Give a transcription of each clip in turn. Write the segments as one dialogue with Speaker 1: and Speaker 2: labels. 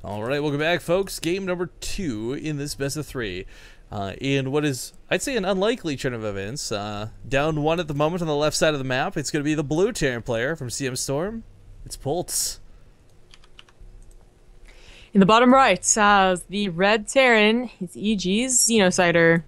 Speaker 1: Alright, welcome back, folks. Game number 2 in this best of 3. In what is, I'd say, an unlikely turn of events. Down 1 at the moment on the left side of the map. It's going to be the blue Terran player from CM Storm. It's Polt.
Speaker 2: In the bottom right, the red Terran, it's EG's XenoCider.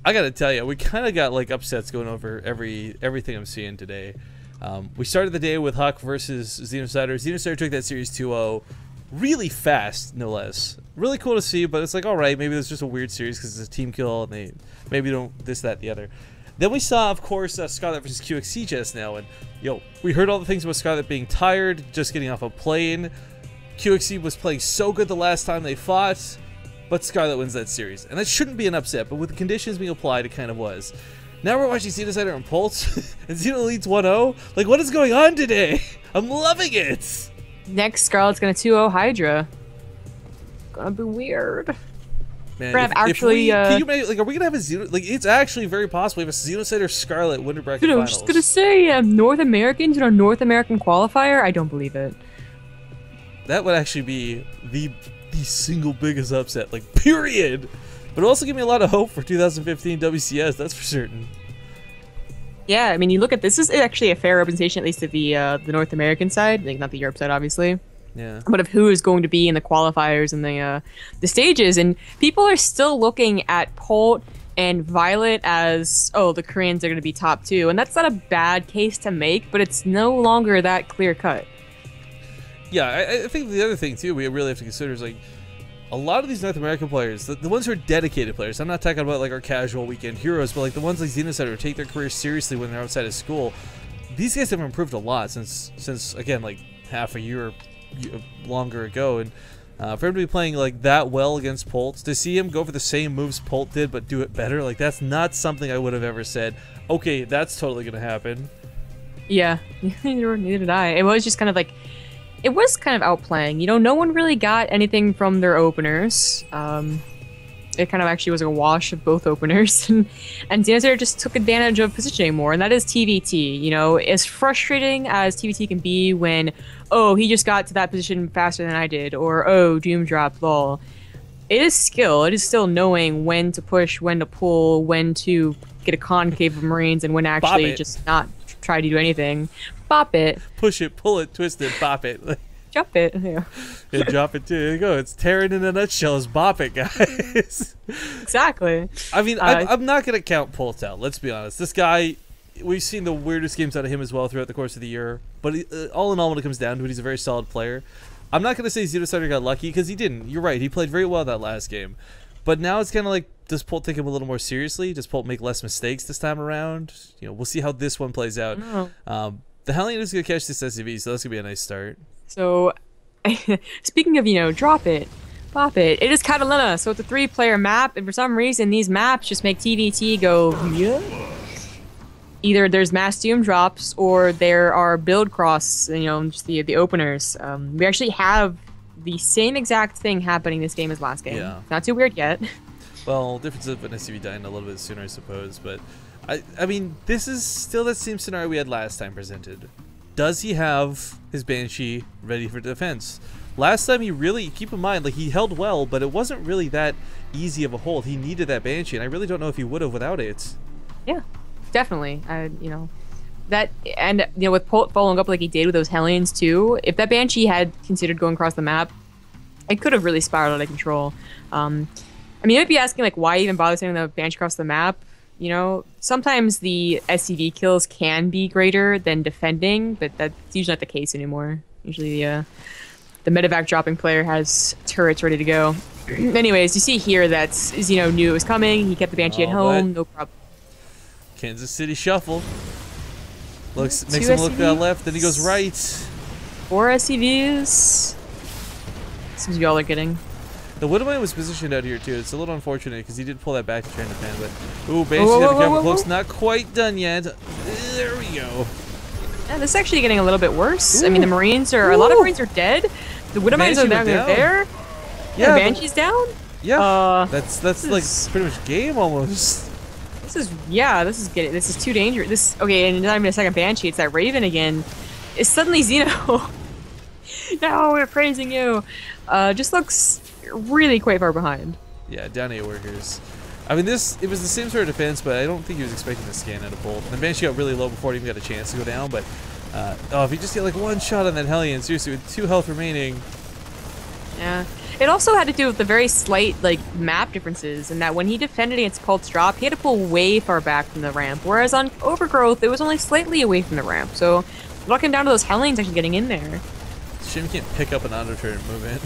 Speaker 1: I gotta tell you, we kind of got like upsets going over everything I'm seeing today. We started the day with Huck versus XenoCider. XenoCider took that series 2-0 really fast, no less. Really cool to see, but it's like, alright, maybe it's just a weird series because it's a team kill and they maybe don't this, that, the other. Then we saw, of course, Scarlet versus QXC just now, and we heard all the things about Scarlet being tired, just getting off a plane. QXC was playing so good the last time they fought, but Scarlet wins that series. And that shouldn't be an upset, but with the conditions being applied, it kind of was. Now we're watching XenoCider and Polt, and Xeno leads 1-0. Like, what is going on today? I'm loving it!
Speaker 2: Next, Scarlet's gonna 2-0 Hydra. Gonna be weird.
Speaker 1: Man,
Speaker 2: can you
Speaker 1: imagine, like, are we gonna have a Xeno? Like, it's actually very possible we have a XenoCider Scarlet winter bracket
Speaker 2: Dude, I
Speaker 1: finals.
Speaker 2: was just gonna say, North Americans, North American qualifier. I don't believe it.
Speaker 1: That would actually be the single biggest upset, like, period. But it also give me a lot of hope for 2015 WCS, that's for certain.
Speaker 2: Yeah, I mean, you look at this is actually a fair representation, at least of the North American side, like not the Europe side, obviously.
Speaker 1: Yeah.
Speaker 2: But of who is going to be in the qualifiers and the stages, and people are still looking at Polt and Violet as, oh, the Koreans are going to be top 2, and that's not a bad case to make, but it's no longer that clear cut.
Speaker 1: Yeah, I think the other thing too we really have to consider is like a lot of these North American players, the ones who are dedicated players. I'm not talking about like our casual weekend heroes, but like the ones like XenoCider who take their career seriously when they're outside of school. These guys have improved a lot since again like half a year longer ago, and for him to be playing like that well against Polt, to see him go for the same moves Polt did but do it better, like that's not something I would have ever said, okay, that's totally gonna happen. Yeah,
Speaker 2: neither did I. It was just kind of like, it was kind of outplaying. No one really got anything from their openers. It kind of actually was a wash of both openers. and XenoCider just took advantage of positioning more, and that is TVT. As frustrating as TVT can be when, oh, he just got to that position faster than I did, or, oh, Doom dropped, lol. It is skill. It is still knowing when to push, when to pull, when to get a concave of Marines, and when to actually just not try to do anything. Bop it.
Speaker 1: Push it, pull it, twist it, bop it.
Speaker 2: Drop it. Yeah.
Speaker 1: Yeah, drop it too. There you go. It's Terran in a nutshell. Is bop it, guys.
Speaker 2: Exactly.
Speaker 1: I mean, I'm not going to count Polt out. Let's be honest. This guy, we've seen the weirdest games out of him as well throughout the course of the year. But all in all, when it comes down to it, he's a very solid player. I'm not going to say XenoCider got lucky, because he didn't. You're right. He played very well that last game. But now it's kind of like, does Polt take him a little more seriously? Does Polt make less mistakes this time around? We'll see how this one plays out. The Hellion is going to catch this SCV, so that's going to be a nice start.
Speaker 2: So, speaking of, drop it, pop it, it is Catalina, so it's a 3-player map, and for some reason, these maps just make TVT go, yeah? Either there's mass Doom drops, or there are build cross, just the openers. We actually have the same exact thing happening this game as last game.
Speaker 1: Yeah.
Speaker 2: Not too weird yet.
Speaker 1: Well, difference of an SCV dying a little bit sooner, I suppose, but I mean, this is still that same scenario we had last time presented. Does he have his Banshee ready for defense? Last time he really, keep in mind, like he held well, but it wasn't really that easy of a hold. He needed that Banshee, and I really don't know if he would have without it.
Speaker 2: Yeah, definitely. That, and with Polt following up like he did with those Hellions too, if that Banshee had considered going across the map, it could have really spiraled out of control. I mean, you might be asking like, why even bother sending the Banshee across the map? Sometimes the SCV kills can be greater than defending, but that's usually not the case anymore. Usually the medevac dropping player has turrets ready to go. Anyways, you see here that Xeno knew it was coming. He kept the Banshee at home, no problem.
Speaker 1: Kansas City shuffle. Makes him look left, then he goes right.
Speaker 2: 4 SCVs. Seems y'all are getting.
Speaker 1: The Widowmine was positioned out here too. It's a little unfortunate because he did pull that back to try and defend, but ooh, Banshee's got to come close. Not quite done yet. There we go.
Speaker 2: Yeah, this is actually getting a little bit worse. Ooh. I mean, the Marines are a lot of Marines are dead. The Widowmines are down there. Yeah, the Banshee's down.
Speaker 1: Yeah, that's like pretty much game almost.
Speaker 2: This is too dangerous. Okay, and not even a second Banshee. It's that Raven again. It's suddenly Xeno. No, we're praising you. Just looks really quite far behind.
Speaker 1: Yeah, down 8 workers. I mean, it was the same sort of defense, but I don't think he was expecting the scan out of Polt. And the Banshee got really low before it even got a chance to go down, but if he just get like 1 shot on that Hellion, seriously, with 2 health remaining.
Speaker 2: Yeah. It also had to do with the very slight, like, map differences, and that when he defended against Polt's drop, he had to pull way far back from the ramp, whereas on Overgrowth, it was only slightly away from the ramp, so looking down to those Hellions actually getting in there.
Speaker 1: Shame you can't pick up an auto-turret movement.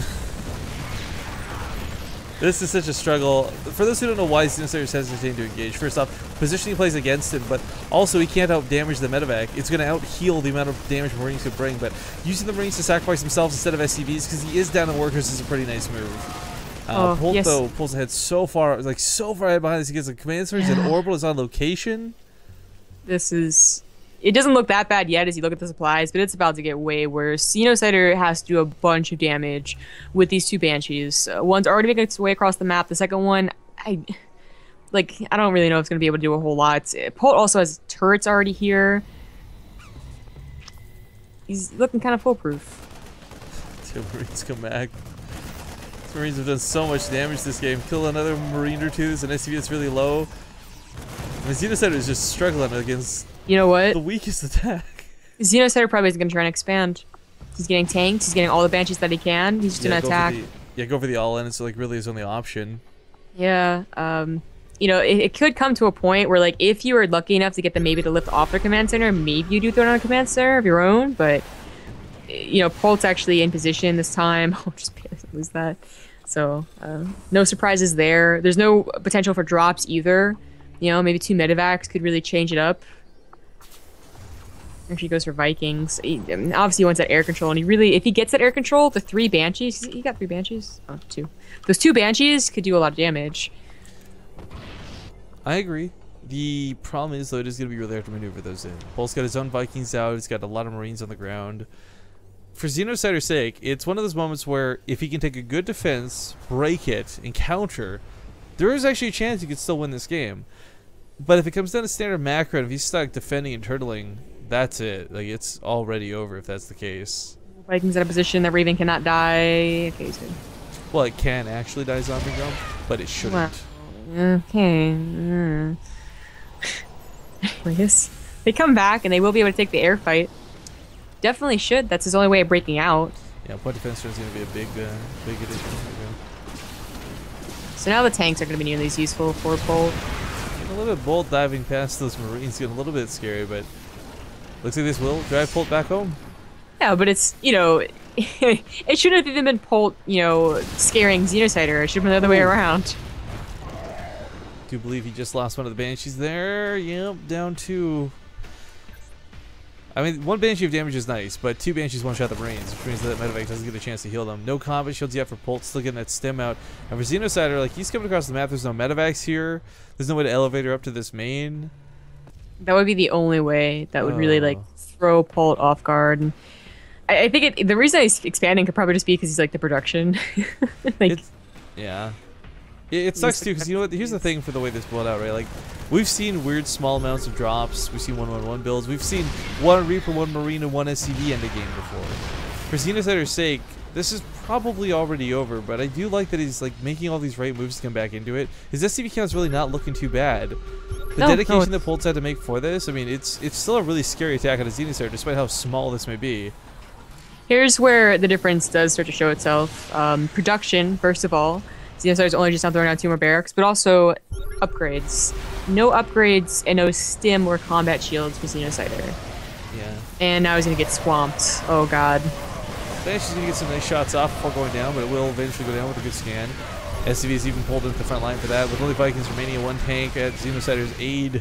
Speaker 1: This is such a struggle. For those who don't know why XenoCider is hesitating to engage, first off, positioning plays against him, but also he can't out-damage the medevac. It's going to out-heal the amount of damage Marines could bring, but using the Marines to sacrifice themselves instead of SCVs, because he is down in workers, is a pretty nice move. Polt,
Speaker 2: yes.
Speaker 1: though, pulls ahead so far, like so far ahead behind this, he gets a command surge, and Orbital is on location.
Speaker 2: This is... It doesn't look that bad yet as you look at the supplies, but it's about to get way worse. XenoCider has to do a bunch of damage with these 2 Banshees. One's already making its way across the map. The second one, I don't really know if it's going to be able to do a whole lot. Polt also has turrets already here. He's looking kind of foolproof.
Speaker 1: 2 Marines come back. These Marines have done so much damage this game. Kill another Marine or 2. There's an SCV that's really low. And XenoCider is just struggling against...
Speaker 2: You know what?
Speaker 1: The weakest attack.
Speaker 2: XenoCider probably is going to try and expand. He's getting tanked. He's getting all the Banshees that he can. He's just going to attack.
Speaker 1: Go for the all-in. It's like really his only option.
Speaker 2: Yeah. You know, it could come to a point where, like, if you were lucky enough to get them maybe to lift off their command center, maybe you do throw it on a command center of your own. But, you know, Polt's actually in position this time. I'll just barely lose that. So, no surprises there. There's no potential for drops either. You know, maybe 2 medevacs could really change it up. Actually goes for Vikings. Obviously he wants that air control, and he really, if he gets that air control, the 3 Banshees, he got 3 Banshees? Oh, 2. Those 2 Banshees could do a lot of damage.
Speaker 1: I agree. The problem is, though, it is going to be really hard to maneuver those in. Polt's got his own Vikings out, he's got a lot of Marines on the ground. For XenoCider's sake, it's one of those moments where if he can take a good defense, break it, and counter, there is actually a chance he could still win this game. But if it comes down to standard macro, and if he's stuck defending and turtling, that's it. Like, it's already over if that's the case.
Speaker 2: Vikings in a position that Raven cannot die. Okay, he's good.
Speaker 1: Well, it can actually die zombie jump, but it shouldn't.
Speaker 2: Well, okay. Anyways, they come back and they will be able to take the air fight. Definitely should. That's his only way of breaking out.
Speaker 1: Yeah, point defense is going to be a big addition.
Speaker 2: So now the tanks are going to be nearly as useful for Polt.
Speaker 1: A little bit bolt diving past those Marines, getting a little bit scary, but looks like this will drive Polt back home.
Speaker 2: Yeah, but it's, you know, it shouldn't have even been Polt, you know, scaring XenoCider. It should have been the other way around.
Speaker 1: Do believe he just lost one of the Banshees there. Yep, down 2. I mean, 1 Banshee of damage is nice, but 2 Banshees one-shot the Marines, which means that medevac doesn't get a chance to heal them. No combat shields yet for Polt, still getting that stem out. And for XenoCider, like, he's coming across the map, there's no medevacs here. There's no way to elevate her up to this main.
Speaker 2: That would be the only way that would really, like, throw Polt off guard. And I think the reason he's expanding could probably just be because he's, like, the production. Like,
Speaker 1: yeah. It sucks too, because you know what? Here's the thing for the way this blowed out, right? Like, we've seen weird small amounts of drops. We've seen 1-1-1 builds. We've seen 1 Reaper, 1 Marine, and 1 SCV end a game before. For XenoCider's sake, this is probably already over, but I do like that he's like making all these right moves to come back into it. His SCV count's really not looking too bad. The dedication that Polt's had to make for this, I mean, it's still a really scary attack on a XenoCider, despite how small this may be.
Speaker 2: Here's where the difference does start to show itself. Production, first of all. XenoCider's only just now throwing out 2 more barracks, but also upgrades. No upgrades and no stim or combat shields for XenoCider.
Speaker 1: Yeah.
Speaker 2: And now he's gonna get swamped. Oh god.
Speaker 1: Banshee's gonna get some nice shots off before going down, but it will eventually go down with a good scan. SCV is even pulled into the front line for that, with only Vikings remaining and 1 tank at XenoCider's aid.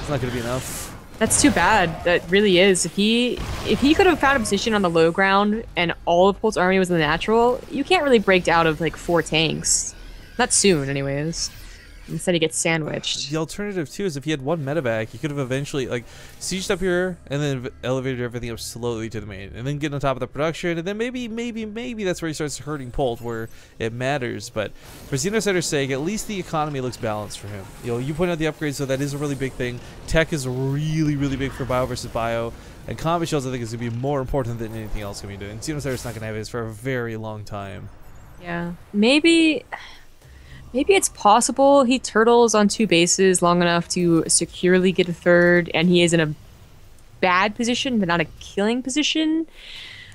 Speaker 1: It's not gonna be enough.
Speaker 2: That's too bad. That really is. If he could have found a position on the low ground and all of Polt's army was in the natural, you can't really break out of like 4 tanks. Not soon, anyways. Instead, he gets sandwiched.
Speaker 1: The alternative too is if he had 1 medevac, he could have eventually like sieged up here and then elevated everything up slowly to the main, and then get on top of the production, and then maybe that's where he starts hurting Polt, where it matters. But for XenoCider's sake, at least the economy looks balanced for him. You know, you point out the upgrades, so that is a really big thing. Tech is really big for bio versus bio. And combat shells, I think, is going to be more important than anything else going to be doing. XenoCider's not going to have his for a very long time.
Speaker 2: Yeah. Maybe it's possible he turtles on 2 bases long enough to securely get a third, and he is in a bad position, but not a killing position,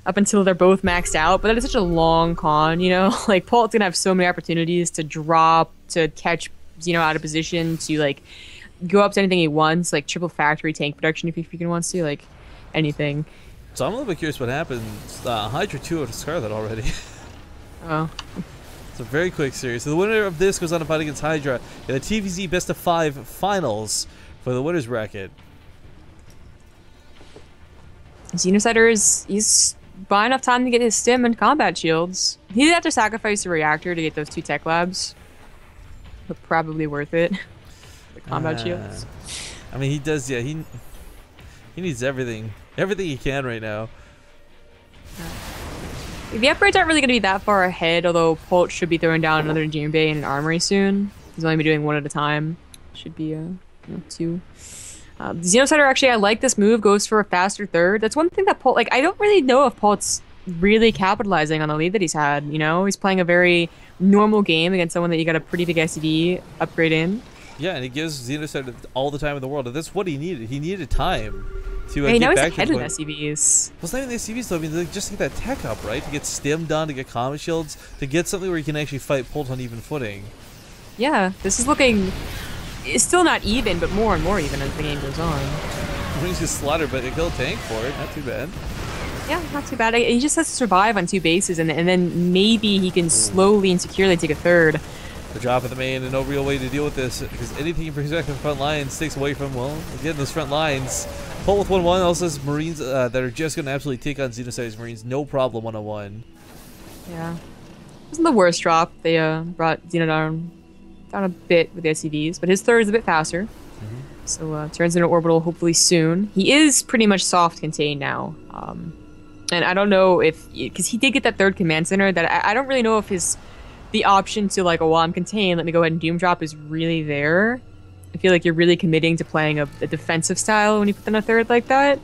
Speaker 2: up until they're both maxed out. But that is such a long con, you know? Like, Polt's gonna have so many opportunities to drop, to catch Xeno out of position, to, like, go up to anything he wants, like triple factory tank production if he freaking wants to, like, anything.
Speaker 1: So I'm a little bit curious what happens. Hydra 2 out of Scarlet already.
Speaker 2: Oh.
Speaker 1: It's a very quick series. So the winner of this goes on to fight against Hydra in the TVZ Best of 5 finals for the winners bracket.
Speaker 2: XenoCider he's buying enough time to get his stim and combat shields. He'd have to sacrifice the reactor to get those 2 tech labs, but probably worth it. The combat shields.
Speaker 1: I mean, he does. Yeah, he needs everything he can right now.
Speaker 2: The upgrades aren't really going to be that far ahead, although Polt should be throwing down another Engineering Bay and an Armory soon. He's only be doing 1 at a time. Should be 2. XenoCider, actually, I like this move. Goes for a faster third. That's one thing that Polt, like, I don't really know if Polt's really capitalizing on the lead that he's had. You know, he's playing a very normal game against someone that you got a pretty big SCD upgrade in.
Speaker 1: Yeah, and it gives XenoCider all the time in the world, and that's what he needed. He needed time to
Speaker 2: hey,
Speaker 1: get
Speaker 2: now
Speaker 1: back
Speaker 2: he's ahead
Speaker 1: to
Speaker 2: in SCVs.
Speaker 1: Well, it's not even the SCVs though. I mean, like, just to get that tech up, right? To get stim done, to get combat shields, to get something where you can actually fight Polt on even footing.
Speaker 2: Yeah, this is looking. It's still not even, but more and more even as the game goes on.
Speaker 1: He's just slaughtered, but they kill a tank for it. Not too bad.
Speaker 2: Yeah, not too bad. He just has to survive on 2 bases, and then maybe he can slowly and securely take a third.
Speaker 1: The drop of the main, and no real way to deal with this, because anything you protect from the front lines takes away from, well, again, those front lines. Polt with 1-1 also has Marines that are just going to absolutely take on XenoCider's Marines, no problem, 1-on-1.
Speaker 2: Yeah. Wasn't the worst drop. They brought Xeno down a bit with the SCVs, but his third is a bit faster. So turns into orbital hopefully soon. He is pretty much soft contained now. And I don't know if, because he did get that 3rd command center, that I don't really know if the option to, like, oh, well, I'm contained, let me go ahead and doom drop is really there. I feel like you're really committing to playing a defensive style when you put in a 3rd like that.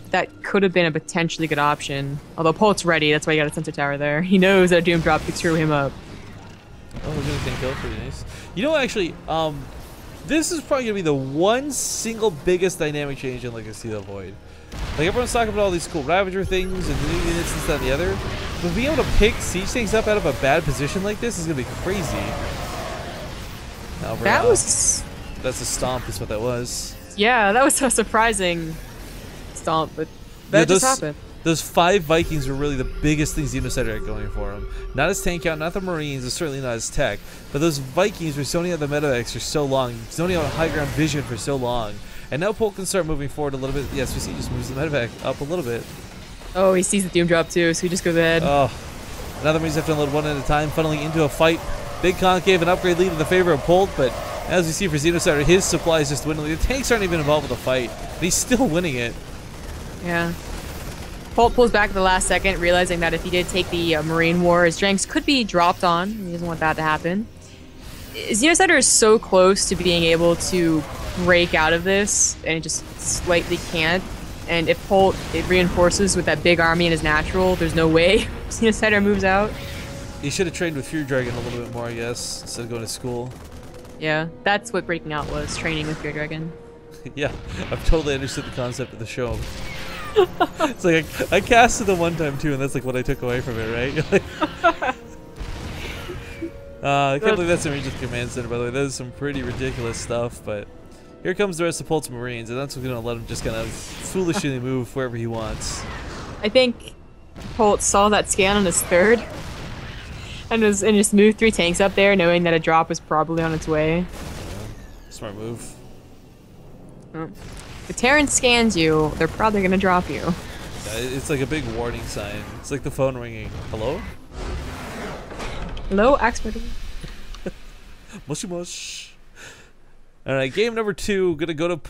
Speaker 2: That could have been a potentially good option. Although Polt's ready, that's why you got a sensor tower there. He knows that a doom drop could screw him up.
Speaker 1: Oh, we're gonna tank kill, pretty nice. You know, actually, this is probably gonna be the one single biggest dynamic change in Legacy of the Void. Like, everyone's talking about all these cool Ravager things and new units and this, that, and the other. But being able to pick siege tanks up out of a bad position like this is gonna be crazy. That's a stomp, is what that was.
Speaker 2: Yeah, that was a surprising stomp, but that just happened.
Speaker 1: Those 5 Vikings were really the biggest things XenoCider had going for him. Not his tank count, not the Marines, and certainly not his tech. But those Vikings were zoning out the medevacs for so long, zoning out high ground vision for so long. And now Polt can start moving forward a little bit. Yes, we see he just moves the medevac up a little bit.
Speaker 2: Oh, he sees the doom drop too, so he just goes ahead.
Speaker 1: Oh, now the Marines have to unload 1 at a time, funneling into a fight. Big concave and upgrade lead in the favor of Polt, but as we see for XenoCider, his supply is just dwindling. The tanks aren't even involved with the fight, but he's still winning it.
Speaker 2: Yeah. Polt pulls back at the last second, realizing that if he did take the Marine War, his ranks could be dropped on. He doesn't want that to happen. XenoCider is so close to being able to break out of this, and it just slightly can't. And if Polt reinforces with that big army in his natural, there's no way XenoCider moves out.
Speaker 1: He should have trained with Fury Dragon a little bit more, I guess, instead of going to school.
Speaker 2: Yeah, that's what breaking out was, training with Fury Dragon.
Speaker 1: Yeah, I've totally understood the concept of the show. It's like I casted the one time too, and that's like what I took away from it, right? I can't believe that's the Rangers Command Center, by the way. That is some pretty ridiculous stuff, but here comes the rest of Polt's Marines, and that's what's going to let him just kind of foolishly move wherever he wants.
Speaker 2: I think Polt saw that scan on his 3rd and just moved 3 tanks up there, knowing that a drop was probably on its way.
Speaker 1: Yeah, smart move.
Speaker 2: Oh. If Terran scans you, they're probably going to drop you.
Speaker 1: Yeah, it's like a big warning sign. It's like the phone ringing. Hello?
Speaker 2: Hello, expert.
Speaker 1: Mushy mush. Alright, game number 2. Gonna go to Polt.